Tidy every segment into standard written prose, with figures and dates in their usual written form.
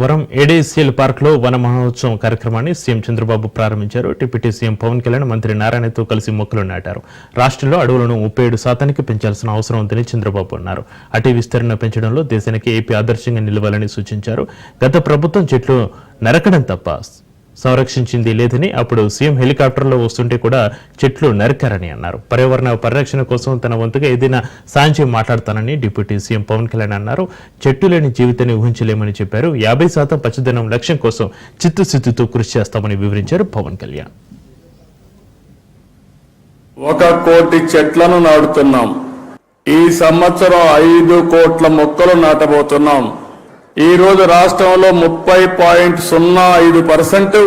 వరం ADCL park లో వన మహోత్సవం కార్యక్రమాన్ని సీఎం చంద్రబాబు ప్రారంభించారు. డిప్యూటీ సీఎం పవన్ కళ్యాణ్ మంత్రి నారాయణతో కలిసి మొక్కలు నాటారు. రాష్ట్రంలో అడవులను 37% పెంచాల్సిన అవసరం ఉందని చంద్రబాబు అన్నారు. అటవీ విస్తరణ పెంచడంలో దేశానికి ఏపీ ఆదర్శంగా నిలవాలని సూచించారు. గత ప్రభుత్వం చెట్లు నరకడం తప్ప సంరక్షించింది లేదని, అప్పుడు సీఎం హెలికాప్టర్లో వస్తుంటే కూడా చెట్లు నరికారని అన్నారు. పర్యావరణ పరిరక్షణ కోసం తన వంతుగా ఏదైనా సాయం మాట్లాడతానని డిప్యూటీ సీఎం పవన్ కళ్యాణ్ అన్నారు. చెట్టు లేని జీవితాన్ని ఊహించలేమని చెప్పారు. 50% పచ్చదనం లక్ష్యం కోసం చిత్తశుద్ధితో కృషి చేస్తామని వివరించారు పవన్ కళ్యాణ్. 1 కోటి చెట్లను నాటుతున్నాం. ఈ సంవత్సరం 5 కోట్ల మొక్కలు నాటబోతున్నాం. ఈ రోజు రాష్ట్రంలో 30.05%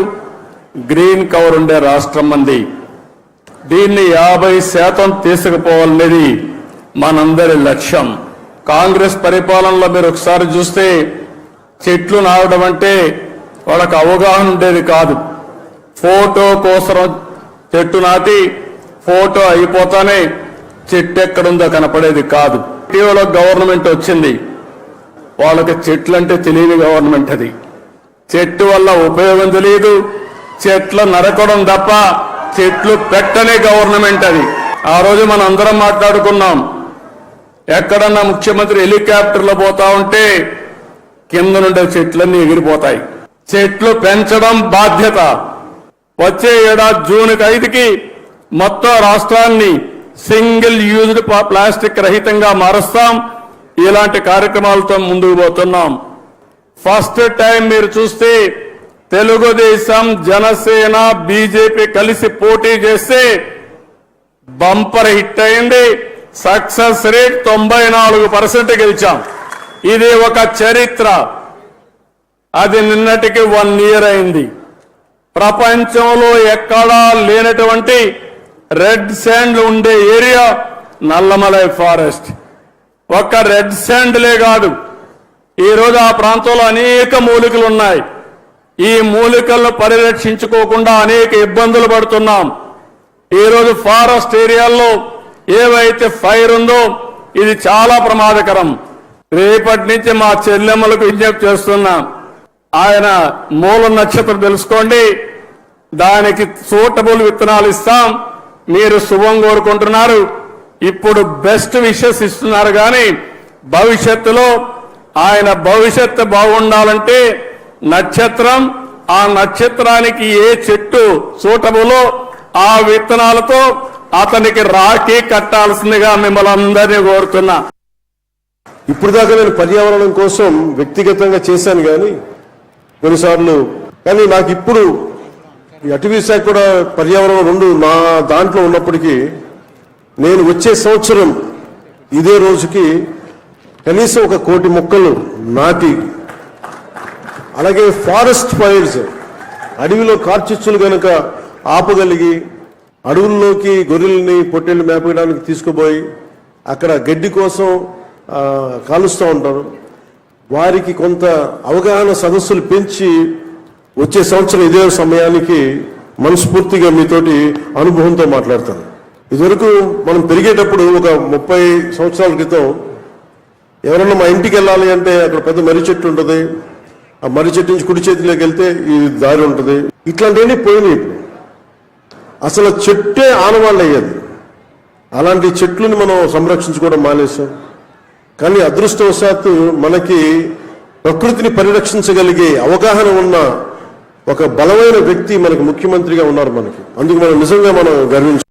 గ్రీన్ కవర్ ఉండే రాష్ట్రం మంది. దీన్ని 50% తీసుకుపోవాలనేది మనందరి లక్ష్యం. కాంగ్రెస్ పరిపాలనలో మీరు ఒకసారి చూస్తే చెట్లు నాటడం అంటే వాళ్ళకి అవగాహన ఉండేది కాదు. ఫోటో కోసం చెట్టు నాటి ఫోటో అయిపోతానే చెట్టు ఎక్కడుందో కనపడేది కాదు. ఇటీవల గవర్నమెంట్ వచ్చింది. వాళ్ళకి చెట్లు అంటే తెలియని గవర్నమెంట్ అది. చెట్టు వల్ల ఉపయోగం తెలియదు, చెట్లు నరకడం తప్ప చెట్లు పెట్టనే గవర్నమెంట్ అది. ఆ రోజు మనం అందరం మాట్లాడుకున్నాం, ఎక్కడన్నా ముఖ్యమంత్రి హెలికాప్టర్లో పోతా ఉంటే కింద నుండే చెట్లన్నీ ఎగిరిపోతాయి. చెట్లు పెంచడం బాధ్యత. వచ్చే ఏడాది జూన్ 5కి మొత్తం రాష్ట్రాన్ని సింగిల్ యూజ్డ్ ప్లాస్టిక్ రహితంగా మారుస్తాం. ఇలాంటి కార్యక్రమాలతో ముందుకు పోతున్నాం. ఫస్ట్ టైం మీరు చూస్తే తెలుగుదేశం, జనసేన, బీజేపీ కలిసి పోటీ చేస్తే బంపర్ హిట్ అయింది. సక్సెస్ రేట్ 94% గెలిచాం. ఇది ఒక చరిత్ర. అది నిన్నటికి 1 year అయింది. ప్రపంచంలో ఎక్కడా లేనటువంటి రెడ్ శాండ్ ఉండే ఏరియా నల్లమలై ఫారెస్ట్. ఒక్క రెడ్ శాండ్లే కాదు, ఈరోజు ఆ ప్రాంతంలో అనేక మూలికలు ఉన్నాయి. ఈ మూలికలను పరిరక్షించుకోకుండా అనేక ఇబ్బందులు పడుతున్నాం. ఈరోజు ఫారెస్ట్ ఏరియాల్లో ఏవైతే ఫైర్ ఉందో ఇది చాలా ప్రమాదకరం. రేపటి నుంచి మా చెల్లెమ్మలకు విజ్ఞప్తి చేస్తున్నాం, ఆయన మూల నక్షత్రం తెలుసుకోండి, దానికి సూటబుల్ విత్తనాలు ఇస్తాం. మీరు శుభం కోరుకుంటున్నారు, ఇప్పుడు బెస్ట్ విషెస్ ఇస్తున్నారు. కానీ భవిష్యత్తులో ఆయన భవిష్యత్తు బాగుండాలంటే నక్షత్రం, ఆ నక్షత్రానికి ఏ చెట్టు సూటబులో ఆ విత్తనాలతో అతనికి రాఖీ కట్టాల్సిందిగా మిమ్మల్ని అందరినీ కోరుతున్నా. ఇప్పుడు దాకా నేను పర్యావరణం కోసం వ్యక్తిగతంగా చేశాను కొన్నిసార్లు, కానీ నాకు ఇప్పుడు అటవీ శాఖ కూడా పర్యావరణం 2 నా దాంట్లో ఉన్నప్పటికీ నేను వచ్చే సంవత్సరం ఇదే రోజుకి కనీసం 1 కోటి మొక్కలు నాటి, అలాగే ఫారెస్ట్ ఫైర్స్, అడవిలో కార్చిచ్చులు కనుక ఆపగలిగి అడవుల్లోకి గొర్రెల్ని పొట్టేళ్ళు మేపడానికి తీసుకుపోయి అక్కడ గడ్డి కోసం కాలుస్తూ ఉంటారు. వారికి కొంత అవగాహన సదస్సులు పెంచి వచ్చే సంవత్సరం ఇదే సమయానికి మనస్ఫూర్తిగా మీతోటి అనుభవంతో మాట్లాడతాను. ఇదివరకు మనం పెరిగేటప్పుడు ఒక 30 సంవత్సరాల క్రితం ఎవరన్నా మా ఇంటికి వెళ్ళాలి అంటే అక్కడ పెద్ద మర్రి చెట్టు ఉంటుంది. ఆ మర్రి చెట్టు నుంచి కుడి చేతిలోకి వెళ్తే ఈ దారి ఉంటుంది. ఇట్లాంటివన్నీ పోయినాయి. ఇప్పుడు అసలు చెట్టే ఆనవాళ్ళు అయ్యేది. అలాంటి చెట్లను మనం సంరక్షించుకోవడం మానేసాం. కానీ అదృష్టవశాత్తు మనకి ప్రకృతిని పరిరక్షించగలిగే అవగాహన ఉన్న ఒక బలమైన వ్యక్తి మనకి ముఖ్యమంత్రిగా ఉన్నారు మనకి. అందుకు మనం నిజంగా మనం గర్వించాలి.